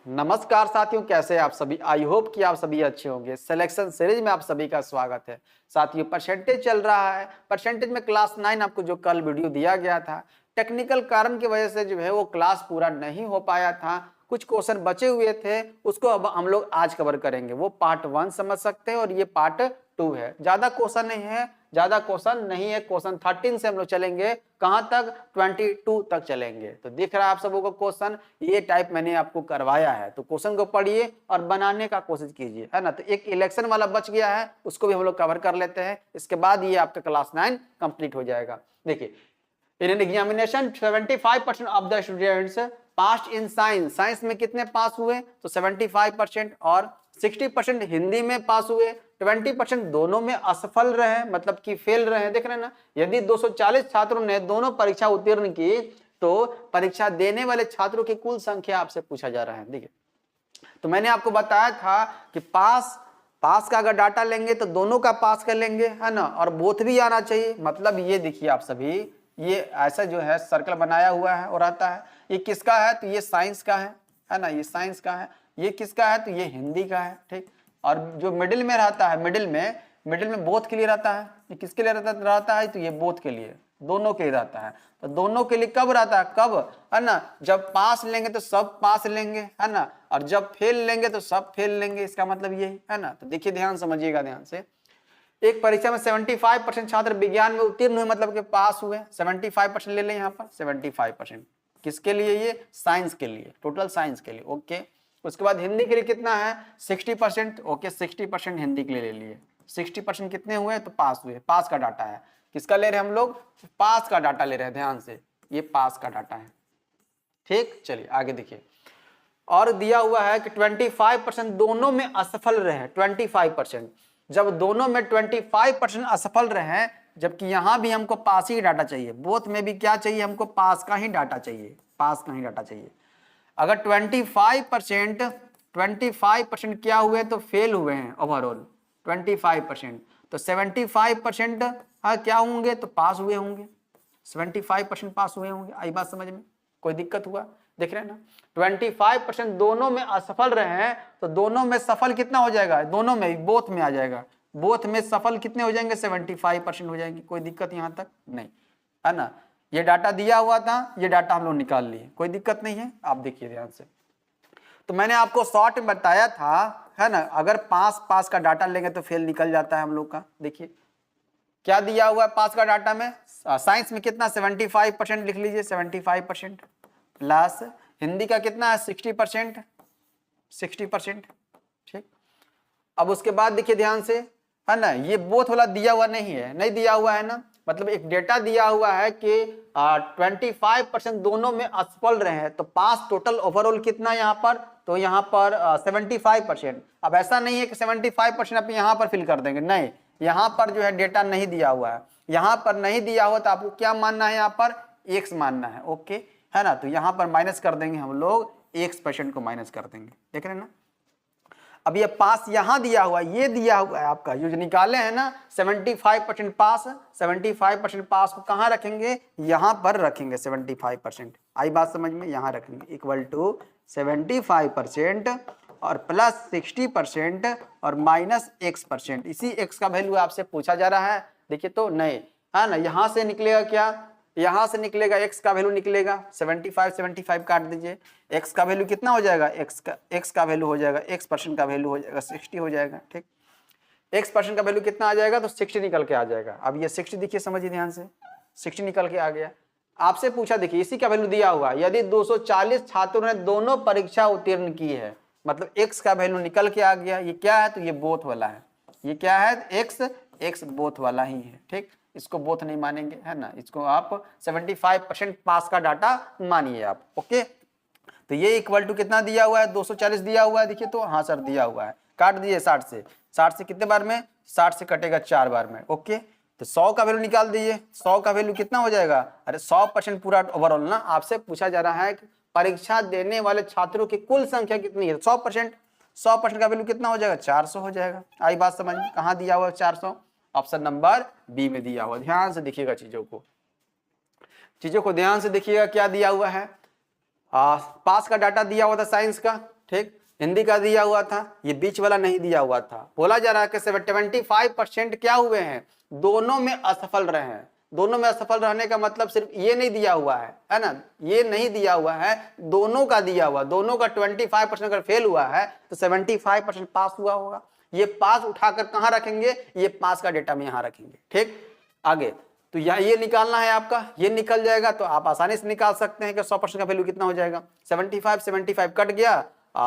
नमस्कार साथियों, कैसे हैं आप सभी। आई होप कि आप सभी अच्छे होंगे। सिलेक्शन सीरीज में आप सभी का स्वागत है। साथियों, परसेंटेज चल रहा है। परसेंटेज में क्लास 9 आपको जो कल वीडियो दिया गया था, टेक्निकल कारण की वजह से जो है वो क्लास पूरा नहीं हो पाया था। कुछ क्वेश्चन बचे हुए थे, उसको अब हम लोग आज कवर करेंगे। वो पार्ट 1 समझ सकते हैं और ये पार्ट 2 है। ज्यादा क्वेश्चन नहीं है, क्वेश्चन 13 से हम लोग चलेंगे कहां तक, 22 तक चलेंगे। तो दिख रहा है आप सबों को क्वेश्चन, ये टाइप मैंने आपको करवाया है। तो क्वेश्चन को पढ़िए और बनाने का कोशिश कीजिए, है ना। तो एक इलेक्शन वाला बच गया है, उसको भी हम लोग कवर कर लेते हैं। इसके बाद ये आपका क्लास 9 कंप्लीट हो जाएगा। देखिए, in an examination 75% of the students pass in science. Science में कितने पास हुए, तो 75%, और 60% हिंदी में पास हुए, 20% दोनों में असफल रहे, मतलब कि फेल रहे। देख रहे हैं ना, यदि 240 छात्रों ने दोनों परीक्षा उत्तीर्ण की तो परीक्षा देने वाले छात्रों की कुल संख्या आपसे पूछा जा रहा है। देखिए, तो मैंने आपको बताया था कि पास का अगर डाटा लेंगे तो दोनों का पास कर लेंगे, है ना, और बोथ भी आना चाहिए। मतलब ये देखिए आप सभी, ये ऐसा जो है सर्कल बनाया हुआ है और आता है। ये किसका है, तो ये साइंस का है ना, ये साइंस का है। ये किसका है, तो ये हिंदी का है, ठीक। और जो मिडिल में रहता है, मिडिल में बोथ के लिए रहता है। ये किसके लिए रहता है, तो ये बोथ के लिए, दोनों के लिए रहता है। तो दोनों के लिए कब रहता है, कब, है ना, जब पास लेंगे तो सब पास लेंगे, है ना, और जब फेल लेंगे तो सब फेल लेंगे। इसका मतलब यही है ना। तो देखिए, ध्यान समझिएगा ध्यान से। एक परीक्षा में 75% छात्र विज्ञान में उत्तीर्ण हुए, मतलब कि पास हुए। 75% ले लें यहाँ पर, 75% किसके लिए, ये साइंस के लिए, टोटल साइंस के लिए, ओके। उसके बाद हिंदी के लिए कितना है, 60%, ओके। 60% हिंदी के लिए ले लिए। 60% कितने हुए, तो पास हुए। पास का डाटा है, किसका ले रहे हैं हम लोग, पास का डाटा ले रहे हैं। ध्यान से, ये पास का डाटा है, ठीक। चलिए आगे देखिए, और दिया हुआ है कि 25% दोनों में असफल रहे। 25%, जब दोनों में 25% असफल रहे, जबकि यहां भी हमको पास ही डाटा चाहिए। बोथ में भी क्या चाहिए हमको, पास का ही डाटा चाहिए, पास का ही डाटा चाहिए। अगर 25% क्या हुए, तो फेल हुए हैं ओवरऑल 25%, तो 75% क्या होंगे, तो पास हुए होंगे। 75% पास हुए होंगे। आई बात समझ में, कोई दिक्कत हुआ, देख रहे हैं ना। 25% दोनों में असफल रहे हैं, तो दोनों में सफल कितना हो जाएगा, दोनों में, बोथ में आ जाएगा। बोथ में सफल कितने हो जाएंगे, 75% हो जाएंगे। कोई दिक्कत यहां तक नहीं, है ना। ये डाटा दिया हुआ था, ये डाटा हम लोग निकाल लिए, कोई दिक्कत नहीं है। आप देखिए ध्यान से, तो मैंने आपको शॉर्ट में बताया था, है ना, अगर पास का डाटा लेंगे तो फेल निकल जाता है हम लोग का। देखिए क्या दिया हुआ है पास का डाटा में, साइंस में कितना, 75% लिख लीजिए, 75% प्लस हिंदी का कितना है, 60%, 60%, ठीक। अब उसके बाद देखिए ध्यान से, है ना, ये बोथ वाला दिया हुआ नहीं है, नहीं दिया हुआ है ना, मतलब एक डेटा दिया हुआ है कि 25% दोनों में असफल रहे हैं। तो पास टोटल ओवरऑल कितना यहाँ पर, तो यहाँ पर 75%। अब ऐसा नहीं है कि 75% आप यहाँ पर फिल कर देंगे, नहीं, यहाँ पर जो है डेटा नहीं दिया हुआ है। यहाँ पर नहीं दिया हुआ तो आपको क्या मानना है, यहाँ पर एक्स मानना है, ओके, है ना। तो यहाँ पर माइनस कर देंगे हम लोग, x% को माइनस कर देंगे, देख रहे हैं ना। अब ये पास यहां दिया हुआ, ये दिया हुआ है आपका, जो निकाले हैं ना 75% पास, 75% पास को कहां रखेंगे, यहां पर रखेंगे 75%। आई बात समझ में, यहां रखेंगे इक्वल टू 75% और प्लस 60% और माइनस x%। इसी x का वैल्यू आपसे पूछा जा रहा है। देखिए तो नहीं, है ना, यहां से निकलेगा क्या, यहां से निकलेगा x का वैल्यू निकलेगा 75 काट दीजिए, x का वैल्यू कितना हो जाएगा, x का वैल्यू हो जाएगा, x% का वैल्यू हो जाएगा 60 हो जाएगा, ठीक। x% का वैल्यू कितना आ जाएगा, तो 60 निकल के आ जाएगा। अब ये 60 देखिए, समझिए ध्यान से, 60 निकल के आ गया। आपसे पूछा, देखिए इसी का वैल्यू दिया हुआ, यदि 240 छात्रों ने दोनों परीक्षा उत्तीर्ण की है, मतलब x का वैल्यू निकल के आ गया। ये क्या है, तो ये बोथ वाला है। ये क्या है, x बोथ वाला ही है, ठीक। इसको बोथ नहीं मानेंगे, है ना, इसको आप 75% पास का डाटा मानिए आप, ओके। तो ये इक्वल टू कितना दिया हुआ है, 240 दिया हुआ है। देखिए तो हाँ सर दिया हुआ है, काट दीजिए 60 से कितने बार में, 60 से कटेगा 4 बार में, ओके। तो 100 का वैल्यू निकाल दीजिए, 100 का वैल्यू कितना हो जाएगा, अरे 100% पूरा ओवरऑल ना, आपसे पूछा जा रहा है कि परीक्षा देने वाले छात्रों की कुल संख्या कितनी है, 100% का वैल्यू कितना हो जाएगा, 400 हो जाएगा। आई बात समझ में, कहाँ दिया हुआ है 400, ऑप्शन नंबर बी में दिया हुआ। ध्यान से देखिएगा, चीजों को ध्यान से देखिएगा, क्या दिया हुआ है, पास का डाटा दिया हुआ था साइंस का, ठीक, हिंदी का दिया हुआ था, ये बीच वाला नहीं दिया हुआ था। बोला जा रहा है कि 75% क्या हुए हैं, दोनों में असफल रहे हैं। दोनों में असफल रहने का मतलब सिर्फ ये नहीं दिया हुआ है ना, ये नहीं दिया हुआ है, दोनों का दिया हुआ, दोनों का 25% अगर फेल हुआ है तो 75% पास हुआ होगा। ये पास उठाकर कहाँ रखेंगे, ये पास का डेटा में यहाँ रखेंगे। ठीक, आगे तो यहाँ ये निकालना है आपका, ये निकल जाएगा तो आप आसानी से निकाल सकते हैं कि 100% का वैल्यू कितना हो जाएगा। 75 कट गया,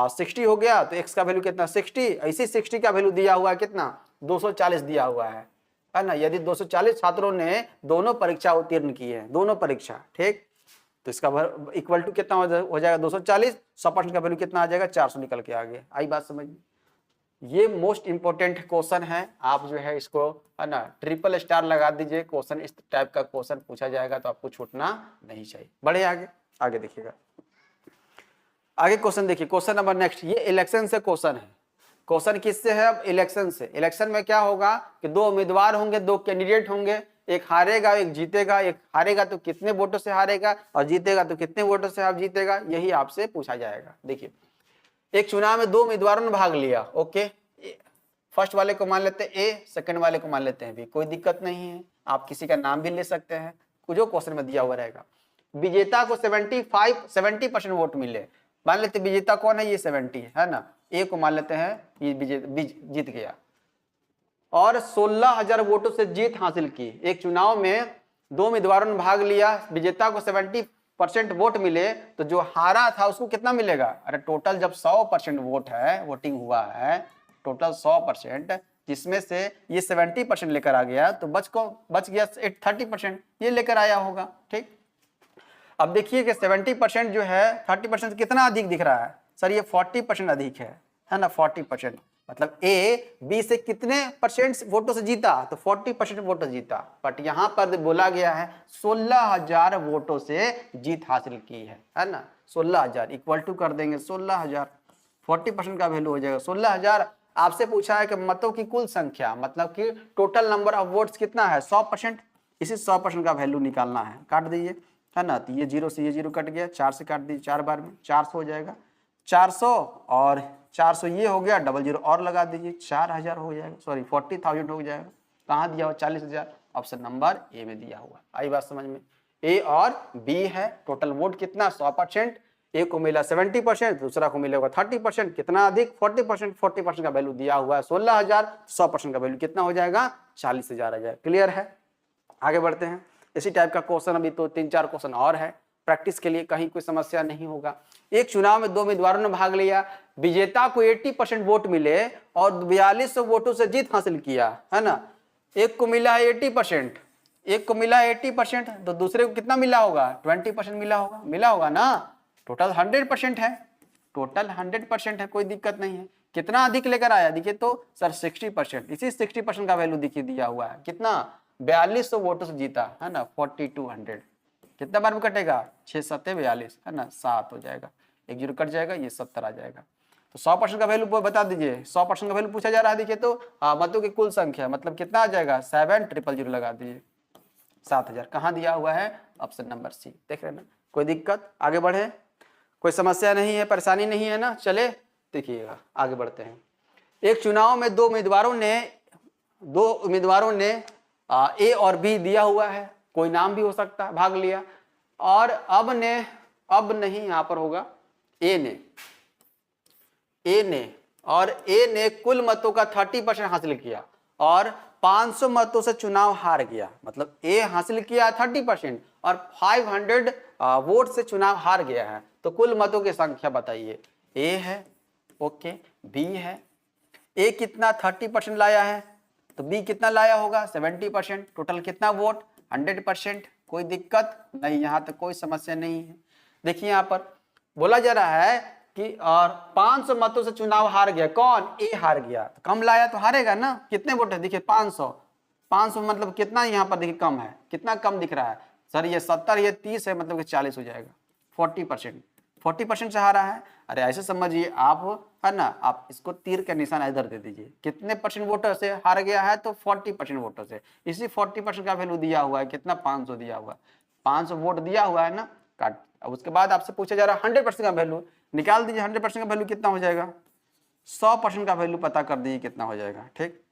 60 हो गया तो x का वैल्यू कितना 60, ऐसी 60 का वैल्यू दिया हुआ है कितना 240 दिया हुआ है ना। यदि 240 छात्रों ने दोनों परीक्षा उत्तीर्ण की है, दोनों परीक्षा, ठीक, तो इसका इक्वल टू कितना हो जाएगा 240, 100% का वैल्यू कितना आ जाएगा 400 निकल के आ गया। आई बात समझ में। ये मोस्ट इंपोर्टेंट क्वेश्चन है, आप जो है इसको है ना ट्रिपल स्टार लगा दीजिए। क्वेश्चन इस टाइप का क्वेश्चन पूछा जाएगा तो आपको छूटना नहीं चाहिए। बढ़े आगे, आगे देखिएगा, आगे क्वेश्चन देखिए, क्वेश्चन नंबर नेक्स्ट, ये इलेक्शन से क्वेश्चन है। क्वेश्चन किससे है, अब इलेक्शन से। इलेक्शन में क्या होगा कि दो उम्मीदवार होंगे, दो कैंडिडेट होंगे, एक हारेगा एक जीतेगा। एक हारेगा तो कितने वोटों से हारेगा और जीतेगा तो कितने वोटों से आप जीतेगा, यही आपसे पूछा जाएगा। देखिए, एक चुनाव में दो उम्मीदवारों ने भाग लिया, ओके, फर्स्ट वाले को मान लेते हैं ए, सेकंड वाले को मान लेते हैं बी, कोई दिक्कत नहीं है, आप किसी का नाम भी ले सकते हैं, जो क्वेश्चन में दिया हुआ रहेगा। विजेता को 70% वोट मिले, मान लेते विजेता कौन है, ये 70 है ना, ए को मान लेते हैं ये जीत गया और 16,000 वोटों से जीत हासिल की। एक चुनाव में दो उम्मीदवारों ने भाग लिया, विजेता को 70% वोट मिले तो जो हारा था उसको कितना मिलेगा। अरे टोटल जब 100% वोट है, वोटिंग हुआ है टोटल 100%, जिसमें से ये 70% लेकर आ गया तो बच गया 30%, ये लेकर आया होगा। ठीक, अब देखिए कि 70% जो है 30% कितना अधिक दिख रहा है सर, ये 40% अधिक है ना, 40%, मतलब ए बी से कितने परसेंट वोटों से जीता, तो 40% वोटों से जीता। बट यहाँ पर बोला गया है 16,000 वोटों से जीत हासिल की है ना। 16,000 इक्वल टू कर देंगे 16,000, 40% का वैल्यू हो जाएगा 16,000। आपसे पूछा है कि मतों की कुल संख्या, मतलब कि टोटल नंबर ऑफ वोट्स कितना है 100%, इसी 100% का वैल्यू निकालना है। काट दीजिए है ना, तो ये 0 से ये 0 कट गया, 4 से काट दीजिए, 4 बार में 400 हो जाएगा, 400 और 400 ये हो गया, डबल 0 और लगा दीजिए, 4,000 हो जाएगा, सॉरी 40,000 हो जाएगा। कहाँ दिया हुआ 40,000, ऑप्शन नंबर ए में दिया हुआ। आई बात समझ में, ए और बी है। टोटल वोट कितना 100%, ए को मिला 70%, दूसरा को मिलेगा 30%, कितना अधिक 40%, 40% का वैल्यू दिया हुआ है 16,000, 100% का वैल्यू कितना हो जाएगा 40,000 आ जाएगा। क्लियर है, आगे बढ़ते हैं। इसी टाइप का क्वेश्चन अभी तो 3-4 क्वेश्चन और है, प्रैक्टिस के लिए कहीं कोई समस्या नहीं होगा। एक चुनाव में दो उम्मीदवारों ने भाग लिया, विजेता को 80% वोट मिले और 4200 वोटों से जीत हासिल किया है ना। एक को मिला है 80%, एक को मिला है 80%, तो दूसरे को कितना मिला होगा 20% मिला होगा ना। टोटल 100% है, टोटल 100% है, कोई दिक्कत नहीं है। कितना अधिक लेकर आया देखिए तो सर 60%, इसी 60% का वैल्यू देखिए दिया हुआ है, कितना 4200 वोटों से जीता है ना, 4200 कितना बार में कटेगा 6 7 42 है ना, 7 हो जाएगा, 1 0 कट जाएगा, ये 70 आ जाएगा। तो 100% का वैल्यू बता दीजिए, 100% का वैल्यू पूछा जा रहा है। देखिए तो मतों की कुल संख्या मतलब कितना आ जाएगा 7,000 लगा दीजिए, 7,000 कहाँ दिया हुआ है, ऑप्शन नंबर सी। देख रहे हैं ना, कोई दिक्कत, आगे बढ़े, कोई समस्या नहीं है, परेशानी नहीं है ना। चले देखिएगा, आगे बढ़ते हैं। एक चुनाव में दो उम्मीदवारों ने ए और बी दिया हुआ है, कोई नाम भी हो सकता है, भाग लिया और अब नहीं यहाँ पर होगा ए ने कुल मतों का 30% हासिल किया और 500 मतों से चुनाव हार गया। मतलब ए हासिल किया 30% और 500 वोट से चुनाव हार गया है। तो कुल मतों की संख्या बताइए। ए है, ओके, बी है, ए कितना 30% लाया है तो बी कितना लाया होगा 70%, टोटल कितना वोट 100%, कोई दिक्कत नहीं, यहाँ तक कोई समस्या नहीं है। देखिए यहाँ पर बोला जा रहा है कि और 500 मतों से चुनाव हार गया, कौन, ए हार गया, तो कम लाया तो हारेगा ना। कितने वोट है देखिए 500 मतलब कितना यहाँ पर देखिए कम है, कितना कम दिख रहा है सर, ये 70 ये 30 है, मतलब कि 40 हो जाएगा, 40% से हारा है। अरे ऐसे समझिए आप है ना, आप इसको तीर का निशान इधर दे दीजिए, कितने परसेंट वोटर से हार गया है तो 40% वोटर से। इसी 40% का वैल्यू दिया हुआ है कितना 500 दिया हुआ है, 500 वोट दिया हुआ है ना, काट अब उसके बाद आपसे पूछा जा रहा है 100% का वैल्यू निकाल दीजिए। 100% का वैल्यू कितना हो जाएगा, 100% का वैल्यू पता कर दीजिए कितना हो जाएगा। ठीक,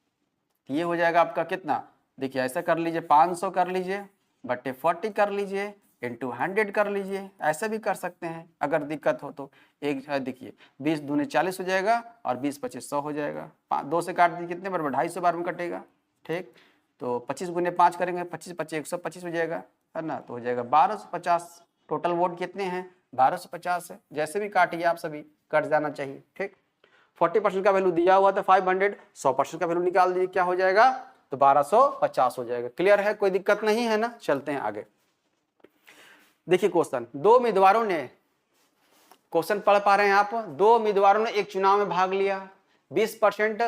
ये हो जाएगा आपका कितना, देखिए ऐसा कर लीजिए 500 कर लीजिए बटे 40 कर लीजिए इंटू 100 कर लीजिए, ऐसे भी कर सकते हैं अगर दिक्कत हो तो। एक देखिए 20 दूनी 40 हो जाएगा और 20 25 100 हो जाएगा। 2 से काट दीजिए कितने बार, 250 बार में कटेगा। ठीक, तो 25 गुने 5 करेंगे 25 25 125 हो जाएगा, है ना, तो हो जाएगा 1250। टोटल वोट कितने हैं, 1250 है। जैसे भी काटिए आप सभी कट जाना चाहिए। ठीक, 40% का वैल्यू दिया हुआ था 500, 100% का वैल्यू निकाल दीजिए, क्या हो जाएगा, तो 1250 हो जाएगा। क्लियर है, कोई दिक्कत नहीं है ना। चलते हैं आगे। देखिए क्वेश्चन, दो उम्मीदवारों ने, क्वेश्चन पढ़ पा रहे हैं आप, दो उम्मीदवारों ने एक चुनाव में भाग लिया, 20%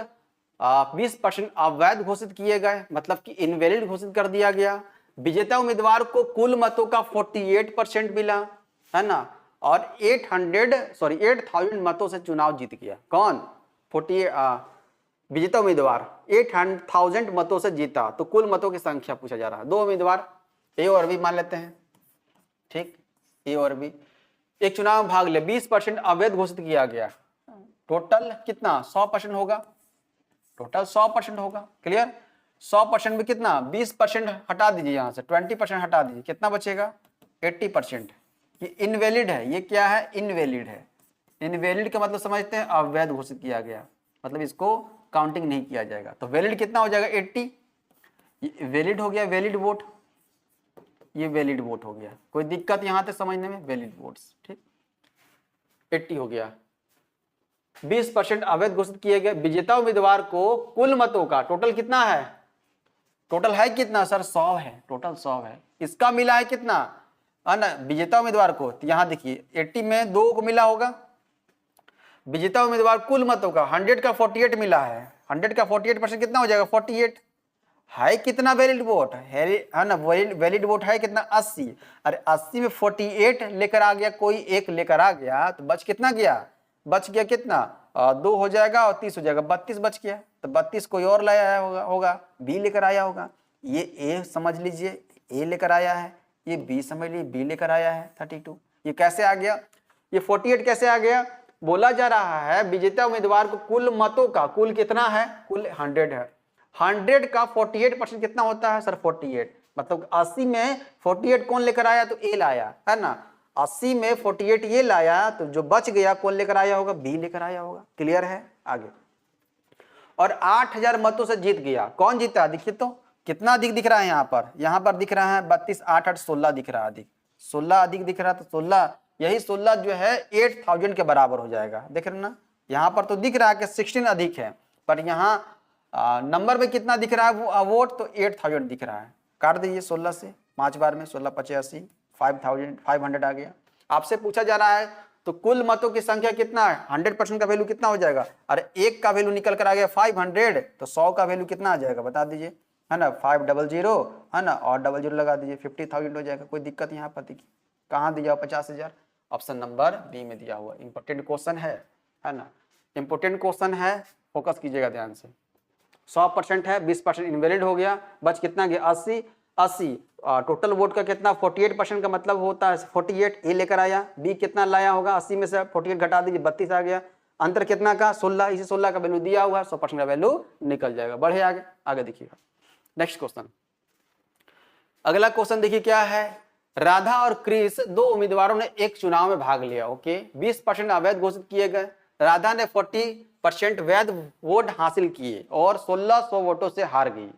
अवैध घोषित किए गए, मतलब कि इनवैलिड घोषित कर दिया गया। विजेता उम्मीदवार को कुल मतों का 48% मिला, है ना, और 8,000 मतों से चुनाव जीत गया। कौन, 48 विजेता उम्मीदवार 8,000 मतों से जीता, तो कुल मतों की संख्या पूछा जा रहा है। दो उम्मीदवार ए और बी मान लेते हैं। ठीक, ए और बी एक चुनाव में भाग ले, 20% अवैध घोषित किया गया, टोटल कितना 100% होगा, टोटल 100% होगा। क्लियर, 100% में कितना 20% हटा दीजिए, यहां से 20% हटा दीजिए, कितना बचेगा 80%। ये इनवैलिड है, ये क्या है, इनवैलिड है। इनवैलिड का मतलब समझते हैं, अवैध घोषित किया गया, मतलब इसको काउंटिंग नहीं किया जाएगा। तो वैलिड कितना हो जाएगा 80, वैलिड हो गया, वैलिड वोट, ये वैलिड वोट हो गया। कोई दिक्कत यहां तक समझने में, वैलिड वोट्स। ठीक, 80 हो गया। 20% अवैध घोषित किए गए। विजेता उम्मीदवार को कुल मतों का टोटल कितना है, टोटल है कितना सर, 100 है, टोटल 100 है। इसका मिला है कितना, है ना, विजेता उम्मीदवार को, तो यहां देखिए 80 में 2 को मिला होगा। विजेता उम्मीदवार कुल मतों का 100 का 48 मिला है, 100 का 48% कितना हो जाएगा 48 है। कितना वैलिड वोट है ना, वैलिड वोट है कितना 80। अरे 80 में 48 लेकर आ गया, कोई एक लेकर आ गया, तो बच कितना गया, बच गया कितना 2 हो जाएगा और 30 हो जाएगा, 32 बच गया। तो 32 कोई और लाया होगा, बी लेकर आया होगा। ये ए समझ लीजिए, ए लेकर आया है, ये बी समझ लीजिए, बी लेकर आया है 32। ये कैसे आ गया, ये 48 कैसे आ गया, बोला जा रहा है विजेता उम्मीदवार को कुल मतों का, कुल कितना है, कुल 100 है, 100 का 48% कितना होता है सर 48, मतलब 80 में 48 कौन लेकर आया, तो ए लाया, है ना, 80 में 48 ये लाया, तो जो बच गया कौन लेकर आया होगा, बी लेकर आया होगा। क्लियर है, आगे। और 8,000 मतों से जीत गया, कौन जीता, देखिए तो कितना अधिक दिख रहा है, यहाँ पर दिख रहा है 32, 8 8 16 दिख रहा है, अधिक 16 अधिक दिख रहा है, तो 16, यही 16 जो है 8,000 के बराबर हो जाएगा। देख रहे ना, यहाँ पर तो दिख रहा है कि 16 अधिक है, पर यहाँ नंबर में कितना दिख रहा है वोट, तो 8,000 दिख रहा है। काट दीजिए 16 से, 5 बार में 16 85, 500 आ गया। आपसे पूछा जा रहा है तो कुल मतों की संख्या कितना है, 100% का वैल्यू कितना हो जाएगा, अरे एक का वैल्यू निकल कर आ गया 500, तो 100 का वैल्यू कितना आ जाएगा बता दीजिए, है ना, 500, है ना, और 00 लगा दीजिए, 50,000 हो जाएगा। कोई दिक्कत यहाँ पर देखिए कहाँ दिया हुआ 50,000, ऑप्शन नंबर बी में दिया हुआ। इंपॉर्टेंट क्वेश्चन है ना, इंपॉर्टेंट क्वेश्चन है, फोकस कीजिएगा ध्यान से। 100% है, 20% इनवैलिड हो गया, बच कितना गया 80, 80 टोटल वोट का कितना 48% का मतलब होता है 48, ए लेकर आया, बी कितना लाया होगा, 80 में से 48 घटा दीजिए 32 आ गया, अंतर कितना का 16, इसी 16 का वैल्यू दिया हुआ है, 100% का वैल्यू निकल जाएगा। बढ़े आगे, आगे देखिएगा नेक्स्ट क्वेश्चन। अगला क्वेश्चन देखिए क्या है, राधा और क्रिस दो उम्मीदवारों ने एक चुनाव में भाग लिया। ओके, 20% अवैध घोषित किए गए, राधा ने 40% वैध वोट हासिल किए और 1600 वोटों से हार गई,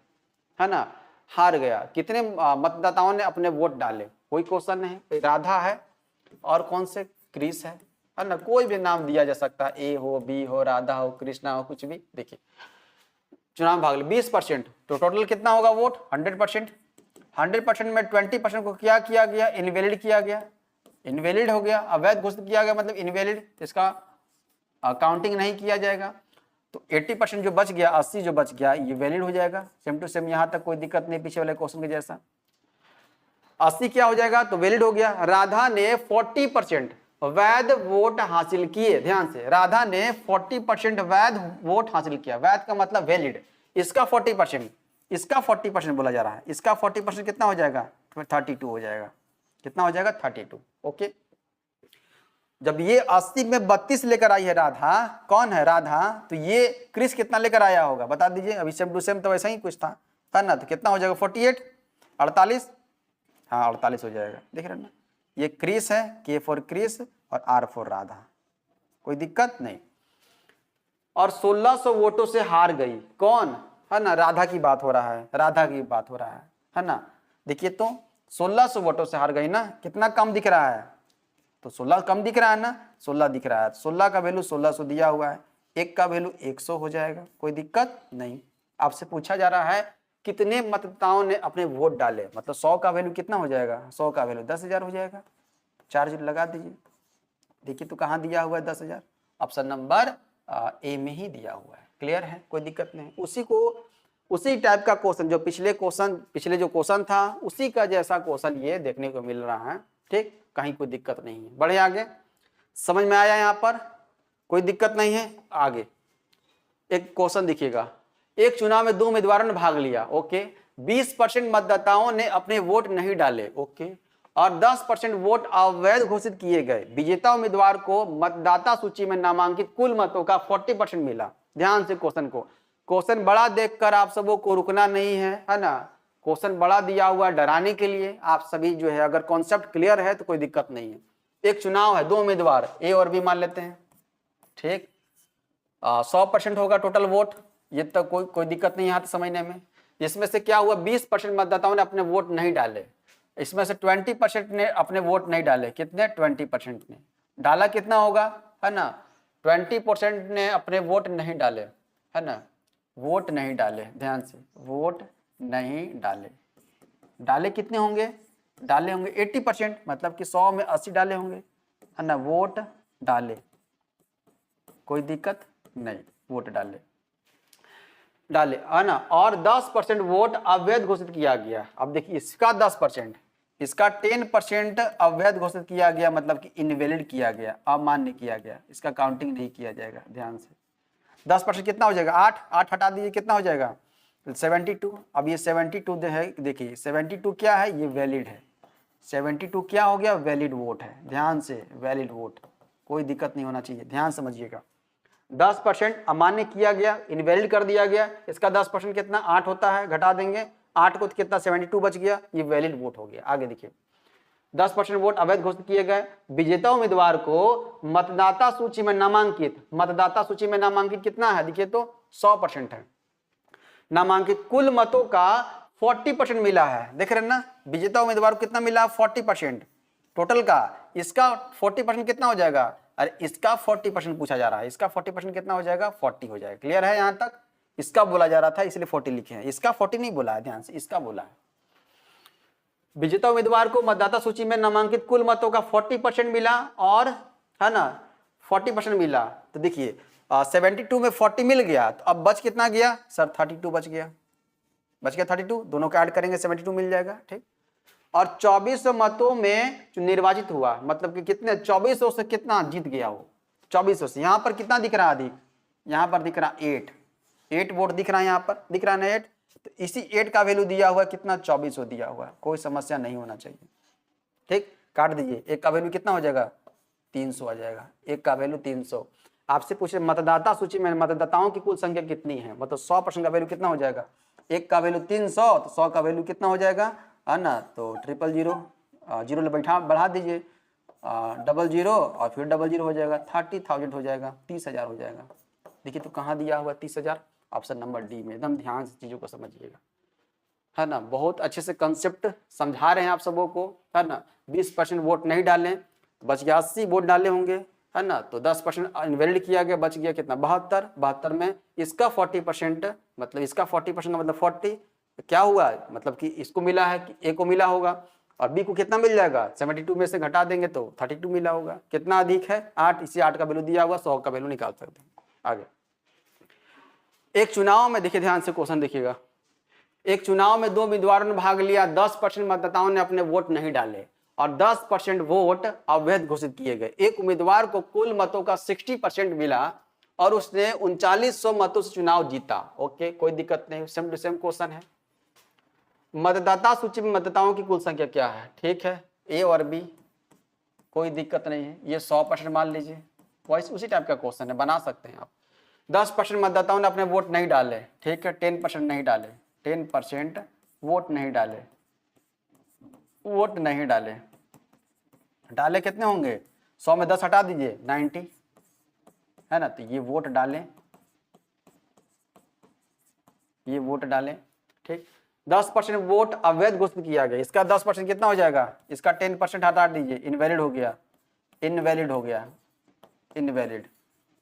है ना, हार गया। कितने मतदाताओं ने अपने वोट डाले, कोई क्वेश्चन नहीं, राधा है और कौन से क्रिस है ना, कोई भी नाम दिया जा सकता है, ए हो, बी हो, राधा हो, कृष्णा हो, कुछ भी। देखिए चुनाव भाग ले 20%, तो टोटल कितना होगा वोट 100%। 100% में 20% को क्या किया गया, इनवैलिड किया गया, इनवैलिड हो गया, अवैध घोषित किया गया मतलब इनवैलिड, इसका काउंटिंग नहीं किया जाएगा। तो 80% जो बच गया, 80 जो बच गया, ये वैलिड हो जाएगा। सेम टू सेम यहाँ तक कोई दिक्कत नहीं, पीछे वाले क्वेश्चन के जैसा। 80 क्या हो जाएगा, तो वैलिड हो गया। राधा ने 40% वैध वोट हासिल किए, ध्यान से, राधा ने 40% वैध वोट हासिल किया, वैध का मतलब वैलिड, इसका 40%, इसका 40% बोला जा रहा है, इसका 40% कितना हो जाएगा 32 हो जाएगा, कितना हो जाएगा 32। ओके, जब ये 80 में 32 लेकर आई है राधा, कौन है राधा, तो ये क्रिस कितना लेकर आया होगा बता दीजिए। अभी सेम टू सेम तो वैसा ही कुछ था ना, तो कितना हो जाएगा 48, 48, हाँ 48 हो जाएगा। देख रहे ना, ये क्रिस है, के फॉर क्रिस और आर फॉर राधा, कोई दिक्कत नहीं। और 1600 वोटों से हार गई, कौन है ना, राधा की बात हो रहा है, राधा की बात हो रहा है ना। देखिए तो 1600 वोटों से हार गई ना, कितना कम दिख रहा है, तो 16 कम दिख रहा है ना, 16 दिख रहा है, 16 का वैल्यू 1600 दिया हुआ है, एक का वैल्यू 100 हो जाएगा, कोई दिक्कत नहीं। आपसे पूछा जा रहा है कितने मतदाताओं ने अपने वोट डाले, मतलब 100 का वैल्यू कितना हो जाएगा, 100 का वैल्यू 10,000 हो जाएगा, 4 जीरो लगा दीजिए। देखिए तो कहाँ दिया हुआ है 10,000, ऑप्शन नंबर ए में ही दिया हुआ है। क्लियर है, कोई दिक्कत नहीं। उसी टाइप का क्वेश्चन जो पिछले जो क्वेश्चन था उसी का जैसा क्वेश्चन ये देखने को मिल रहा है, ठीक, कहीं कोई दिक्कत नहीं है। बढ़े आगे, समझ में आया यहाँ पर, कोई दिक्कत नहीं है। आगे एक क्वेश्चन देखिएगा, एक चुनाव में 2 उम्मीदवारों ने भाग लिया, ओके, 20% मतदाताओं ने अपने वोट नहीं डाले, ओके, और 10% वोट अवैध घोषित किए गए। विजेता उम्मीदवार को मतदाता सूची में नामांकित कुल मतों का 40% मिला। ध्यान से क्वेश्चन बड़ा देखकर आप सबों को रुकना नहीं है ना, क्वेश्चन बड़ा दिया हुआ डराने के लिए। आप सभी जो है अगर कॉन्सेप्ट क्लियर है तो कोई दिक्कत नहीं है। एक चुनाव है, 2 उम्मीदवार ए और बी मान लेते हैं, ठीक, 100% होगा टोटल वोट, ये तो कोई दिक्कत नहीं यहाँ समझने में। इसमें से क्या हुआ, 20% मतदाताओं ने अपने वोट नहीं डाले, इसमें से 20% ने अपने वोट नहीं डाले। कितने, 20% ने डाला, कितना होगा, है ना, 20% ने अपने वोट नहीं डाले, है ना, वोट नहीं डाले, ध्यान से, वोट नहीं डाले, डाले कितने होंगे, डाले होंगे 80%, मतलब कि 100 में 80 डाले होंगे, है ना, वोट डाले, कोई दिक्कत नहीं, वोट डाले, है ना। और 10% वोट अवैध घोषित किया गया। अब देखिए इसका 10%, इसका 10% अवैध घोषित किया गया, मतलब कि इनवैलिड किया गया, अमान्य किया गया, इसका काउंटिंग नहीं किया जाएगा। ध्यान से 10% कितना हो जाएगा, 8 हटा दीजिए, कितना हो जाएगा 72। अब ये 72 जो है, देखिए 72 क्या है, ये वैलिड है, 72 क्या हो गया, वैलिड वोट है। ध्यान से, वैलिड वोट, कोई दिक्कत नहीं होना चाहिए, ध्यान समझिएगा। 10% अमान्य किया गया, इनवैलिड कर दिया गया, इसका 10% कितना, 8 होता है, घटा देंगे 8 को तो कितना, 72 बच गया, ये वैलिड वोट हो गया। आगे देखिए, 10% वोट अवैध घोषित किए गए। विजेता उम्मीदवार को मतदाता सूची में नामांकित कितना है, देखिए तो 100% है, नामांकित कुल मतों का 40% मिला है। देख रहे हैं ना, विजेता उम्मीदवार को कितना मिला, 40% टोटल का, इसका 40% कितना हो जाएगा, अरे इसका 40% पूछा जा रहा है, इसका 40% कितना हो जाएगा, 40 हो जाएगा। क्लियर है यहाँ तक, इसका बोला जा रहा था इसलिए 40 लिखे हैं, इसका 40 नहीं बोला है, ध्यान से, इसका बोला है। विजेता उम्मीदवार को मतदाता सूची में नामांकित कुल मतों का 40% मिला, और है ना 40% मिला, तो देखिए 72 में 40 मिल गया, तो अब बच कितना गया सर, 32 बच गया 32, दोनों का ऐड करेंगे 72 मिल जाएगा, ठीक। और 2400 मतों में जो निर्वाचित हुआ, मतलब कि कितने, 2400 से कितना जीत गया वो, 2400 से। यहाँ पर कितना दिख रहा अधिक, यहाँ पर दिख रहा 8 वोट दिख रहा है, यहाँ पर दिख रहा है ना 8, तो इसी 8 का वैल्यू दिया हुआ कितना, 2400 दिया हुआ है, कोई समस्या नहीं होना चाहिए, ठीक। काट दीजिए, एक का वैल्यू कितना हो जाएगा, 300 आ जाएगा, एक का वैल्यू 300। आपसे पूछे मतदाता सूची में मतदाताओं की कुल संख्या कितनी है, मतलब 100% का वैल्यू कितना हो जाएगा, एक का वैल्यू 300, तो 100 का वैल्यू कितना हो जाएगा, है ना, तो 000 जीरो बढ़ा दीजिए, 00 और फिर 00 हो जाएगा, 30,000 हो जाएगा, 30,000 हो जाएगा। देखिए तो कहाँ दिया हुआ 30,000, ऑप्शन नंबर डी में। एकदम ध्यान से चीज़ों को समझिएगा, है ना, बहुत अच्छे से कंसेप्ट समझा रहे हैं आप सबों को, है ना। 20% वोट नहीं डालें, बच गया 80 वोट डाले होंगे, है ना, तो 10% इनवैलिड किया गया, बच गया कितना, 72 में इसका 40%, मतलब इसका 40% मतलब 40 क्या हुआ, मतलब कि इसको मिला है कि ए को मिला होगा, और बी को कितना मिल जाएगा, 72 में से घटा देंगे तो 32 मिला होगा। कितना अधिक है, 8, इसी 8 का वैल्यू दिया हुआ, 100 का वैल्यू निकाल सकते हैं। आगे एक चुनाव में, देखिए ध्यान से क्वेश्चन देखिएगा, एक चुनाव में 2 उम्मीदवारों ने भाग लिया, 10% मतदाताओं ने अपने वोट नहीं डाले और 10% वोट अवैध घोषित किए गए। एक उम्मीदवार को कुल मतों का 60% मिला और उसने 3900 मतों से चुनाव जीता। ओके, कोई दिक्कत नहीं, सेम टू सेम क्वेश्चन है। मतदाता सूची में मतदाताओं की कुल संख्या क्या है, ठीक है, ए और बी, कोई दिक्कत नहीं है। ये 100% मान लीजिए, वैसे उसी टाइप का क्वेश्चन है, बना सकते हैं आप। 10% मतदाताओं ने अपने वोट नहीं डाले, ठीक है, 10% नहीं डाले, 10% वोट नहीं डाले, वोट नहीं डाले, डाले कितने होंगे, 100 में 10 हटा दीजिए, 90 है ना। तो ये वोट डालें, ये वोट डालें, ठीक। 10% वोट अवैध घोषित किया गया, इसका 10% कितना हो जाएगा, इसका 10% हटा दीजिए, इनवैलिड हो गया, इनवैलिड हो गया, इनवैलिड।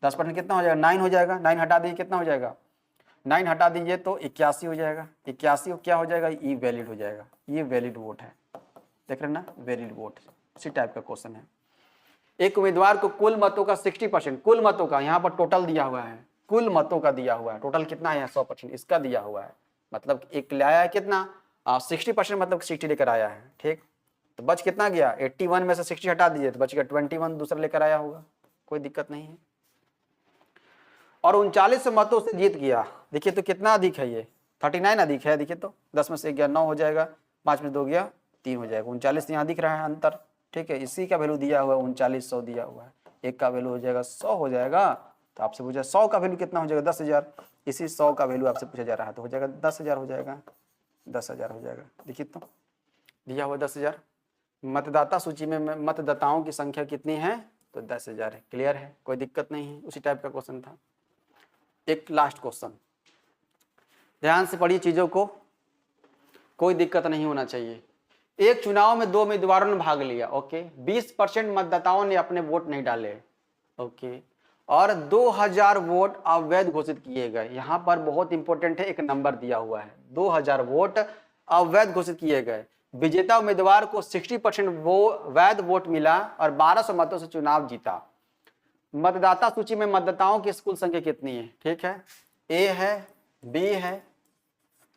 10% कितना हो जाएगा, 9 हो जाएगा, 9 हटा दीजिए, कितना हो जाएगा, 9 हटा दीजिए तो 81 हो जाएगा, 81 क्या हो जाएगा, ये वैलिड हो जाएगा, ये वैलिड वोट है, देख रहे ना, वैलिड वोट। इसी टाइप का क्वेश्चन है। एक उम्मीदवार को कुल मतों का 60%, कुल मतों का यहाँ पर टोटल दिया हुआ है, कुल मतों का दिया हुआ है, टोटल कितना है 100%, इसका दिया हुआ है, मतलब एक लाया है कितना 60%, मतलब 60 लेकर आया है, ठीक। तो बच कितना गया, 81 में से 60 हटा दीजिए तो बच गया 21, दूसरा लेकर आया होगा, कोई दिक्कत नहीं है। और 39 मतों से जीत गया, देखिए तो कितना अधिक है, ये 39 अधिक है, देखिए तो 10 में से गया 9 हो जाएगा, 5 में 2 गया 3 हो जाएगा, 39 यहाँ दिख रहा है अंतर, ठीक है। इसी का वैल्यू दिया हुआ है 3900 दिया हुआ है, एक का वैल्यू हो जाएगा 100 हो जाएगा। तो आपसे पूछा 100 का वैल्यू कितना हो जाएगा, 10,000, इसी 100 का वैल्यू आपसे पूछा जा रहा है, तो हो जाएगा 10,000 हो जाएगा, 10,000 हो जाएगा, देखिए तो दिया हुआ 10,000। मतदाता सूची में मतदाताओं की संख्या कितनी है, तो 10,000 है, क्लियर है, कोई दिक्कत नहीं है, उसी टाइप का क्वेश्चन था। एक लास्ट क्वेश्चन, ध्यान से पढ़िए चीजों को, कोई दिक्कत नहीं होना चाहिए। एक चुनाव में 2 उम्मीदवारों ने भाग लिया, ओके, 20% मतदाताओं ने अपने वोट नहीं डाले, ओके, और 2000 वोट अवैध घोषित किए गए। यहां पर बहुत इंपॉर्टेंट है, एक नंबर दिया हुआ है, 2000 वोट अवैध घोषित किए गए। विजेता उम्मीदवार को 60% वैध वोट मिला और 1200 मतों से चुनाव जीता। मतदाता सूची में मतदाताओं की कुल संख्या कितनी है, ठीक है, ए है, बी है,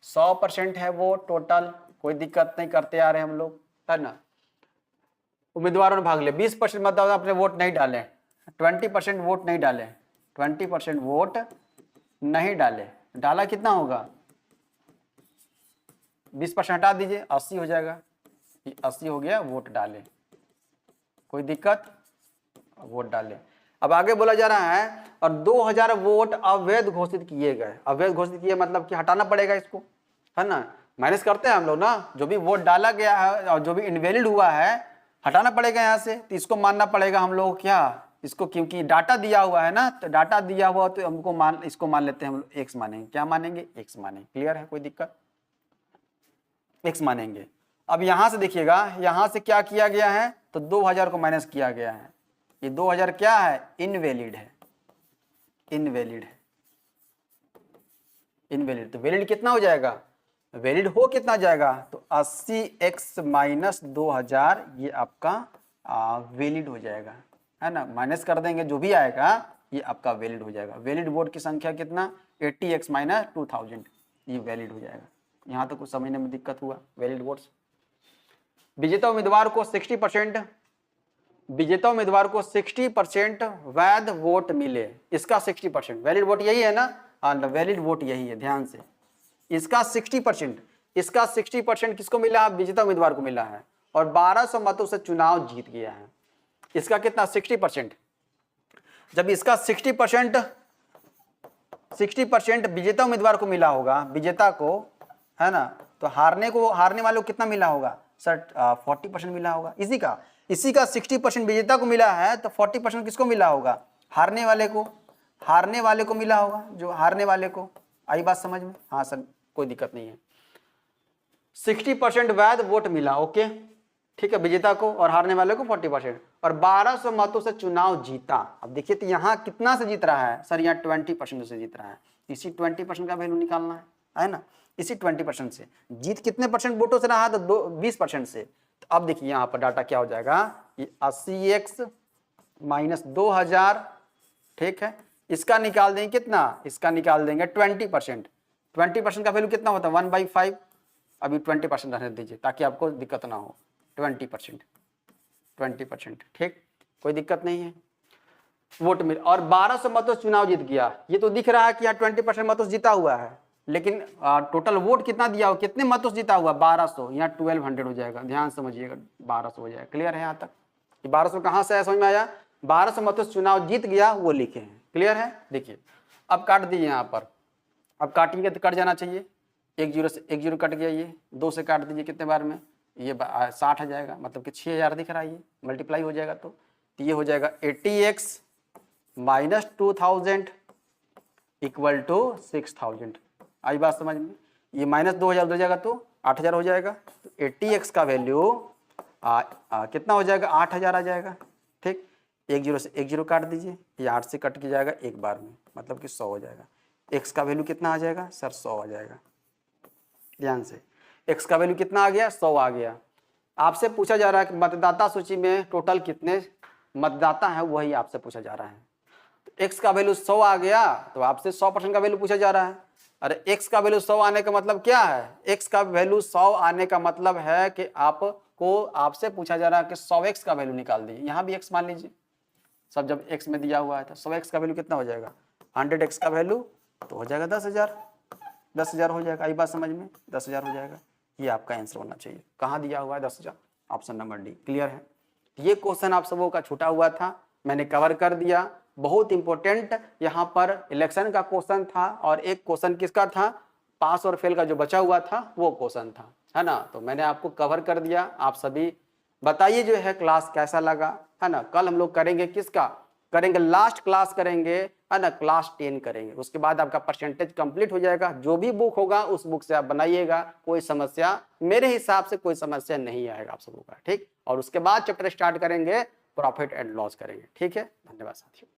100% है वो टोटल, कोई दिक्कत नहीं, करते आ रहे हैं हम लोग, है ना। उम्मीदवारों ने भाग लिया, 20% मतदाता अपने वोट नहीं डाले, 20% वोट नहीं डाले, 20% वोट नहीं डाले, डाला कितना होगा, 20% हटा दीजिए, 80 हो जाएगा, 80 हो गया, वोट डाले, कोई दिक्कत, वोट डाले। अब आगे बोला जा रहा है और 2000 वोट अवैध घोषित किए गए। अवैध घोषित किए मतलब कि हटाना पड़ेगा इसको, है ना, माइनस करते हैं हम लोग ना, जो भी वोट डाला गया है और जो भी इनवैलिड हुआ है हटाना पड़ेगा यहाँ से, तो इसको मानना पड़ेगा हम लोग क्या, इसको, क्योंकि डाटा दिया हुआ है ना, तो डाटा दिया हुआ तो हमको इसको मान लेते हैं हम लोग, एक्स मानेंगे, क्या मानेंगे, एक्स मानेंगे, क्लियर है, कोई दिक्कत, एक्स मानेंगे। अब यहां से देखिएगा, यहां से क्या किया गया है, तो 2000 को माइनस किया गया है, ये 2000 क्या है, इनवैलिड है, इनवैलिड है, इनवैलिड। तो वैलिड कितना हो जाएगा, वैलिड हो कितना जाएगा, तो 80x माइनस 2000, ये आपका वैलिड हो जाएगा, है ना, माइनस कर देंगे जो भी आएगा ये आपका वैलिड हो जाएगा। वैलिड वोट की संख्या कितना, 80x माइनस 2000, ये वैलिड हो जाएगा। यहाँ तो कुछ समझने में दिक्कत हुआ, वैलिड वोट्स। विजेता उम्मीदवार को 60%, विजेता उम्मीदवार को 60% वैध वोट मिले, इसका 60%, वैलिड वोट यही है ना, हाँ वैलिड वोट यही है, ध्यान से, इसका 60%, इसका 60% किसको मिला, विजेता उम्मीदवार को मिला है, और 1200 मतों से चुनाव जीत गया है। इसका कितना, 60%, जब इसका 60% विजेता उम्मीदवार को मिला होगा, विजेता को, है ना, तो हारने वाले को कितना मिला होगा सर, 40% मिला होगा। इसी का 60% विजेता को मिला है, तो 40% किसको मिला होगा, हारने वाले को मिला होगा, जो हारने वाले को, आई बात समझ में, हाँ सर कोई दिक्कत नहीं है। 60% वैध वोट मिला, ओके, ठीक है, विजेता को, और हारने वाले को 40%, और 1200 मतों से चुनाव जीता। अब देखिए तो यहाँ कितना से जीत रहा है सर, यहाँ 20% से जीत रहा है, इसी 20% का वैल्यू निकालना है ना, इसी 20% से। जीत कितने परसेंट वोटों से रहा, तो 20% से। तो अब देखिए यहाँ पर डाटा क्या हो जाएगा, ये 80x माइनस 2000, ठीक है, इसका निकाल देंगे कितना, इसका निकाल देंगे 20%, 20% का वैल्यू कितना होता है 1/5, अभी 20% रहने दीजिए ताकि आपको दिक्कत ना हो, 20%, ठीक, कोई दिक्कत नहीं है, वोट मिल, और 1200 मतों से चुनाव जीत गया। ये तो दिख रहा है कि यहाँ 20% मतों से जीता हुआ है, लेकिन टोटल वोट कितना दिया हुआ, कितने मतों से जीता हुआ, 1200, यहाँ 1200 हो जाएगा, ध्यान समझिएगा, 1200 हो जाएगा, क्लियर है यहाँ तक, ये 1200 कहाँ से आया समझ में आया? 1200 मतलब चुनाव जीत गया वो लिखे हैं। क्लियर है? देखिए अब काट दीजिए यहाँ पर, अब काटिएगा तो कट जाना चाहिए, 1 0 से 1 0 कट गया, ये 2 से काट दीजिए कितने बार में, ये 60 आ जाएगा, मतलब कि 6000 दिख रहा है, ये मल्टीप्लाई हो जाएगा तो ये हो जाएगा 80x माइनस 2000 इक्वल टू 6000। आई बात समझ में? ये माइनस 2000 हो जाएगा तो 8000 हो जाएगा, तो 80x का वैल्यू कितना हो जाएगा? 8000 आ जाएगा। ठीक, 1 0 से 1 0 काट दीजिए, ये 8 से कट के जाएगा एक बार में, मतलब कि 100 हो जाएगा। x का वैल्यू कितना आ जाएगा सर? 100 आ जाएगा। ध्यान से, x का वैल्यू कितना आ गया? 100 आ गया। आपसे पूछा जा रहा है कि मतदाता सूची में टोटल कितने मतदाता हैं, वही आपसे पूछा जा रहा है। तो x का वैल्यू 100 आ गया तो आपसे 100% का वैल्यू पूछा जा रहा है। अरे x का वैल्यू 100 आने का मतलब क्या है? x का वैल्यू 100 आने का मतलब है कि आपसे पूछा जा रहा है कि 100x का वैल्यू निकाल दीजिए। यहाँ भी x मान लीजिए, सब जब x में दिया हुआ है तो 100x का वैल्यू कितना हो जाएगा? 100x का वैल्यू तो हो जाएगा 10,000। 10,000 हो जाएगा। आई बात समझ में? 10,000 हो जाएगा। ये आपका आंसर होना चाहिए। कहाँ दिया हुआ है? 10,000, ऑप्शन नंबर डी। क्लियर है? ये क्वेश्चन आप सबों का छूटा हुआ था, मैंने कवर कर दिया। बहुत इंपॉर्टेंट यहाँ पर इलेक्शन का क्वेश्चन था, और एक क्वेश्चन किसका था? पास और फेल का जो बचा हुआ था वो क्वेश्चन था, है ना। तो मैंने आपको कवर कर दिया। आप सभी बताइए जो है क्लास कैसा लगा, है ना। कल हम लोग करेंगे किसका? करेंगे लास्ट क्लास करेंगे, है ना, क्लास 10 करेंगे। उसके बाद आपका परसेंटेज कंप्लीट हो जाएगा। जो भी बुक होगा उस बुक से आप बनाइएगा, कोई समस्या मेरे हिसाब से कोई समस्या नहीं आएगा आप सबों का। ठीक, और उसके बाद चैप्टर स्टार्ट करेंगे, प्रॉफिट एंड लॉस करेंगे। ठीक है, धन्यवाद साथियों।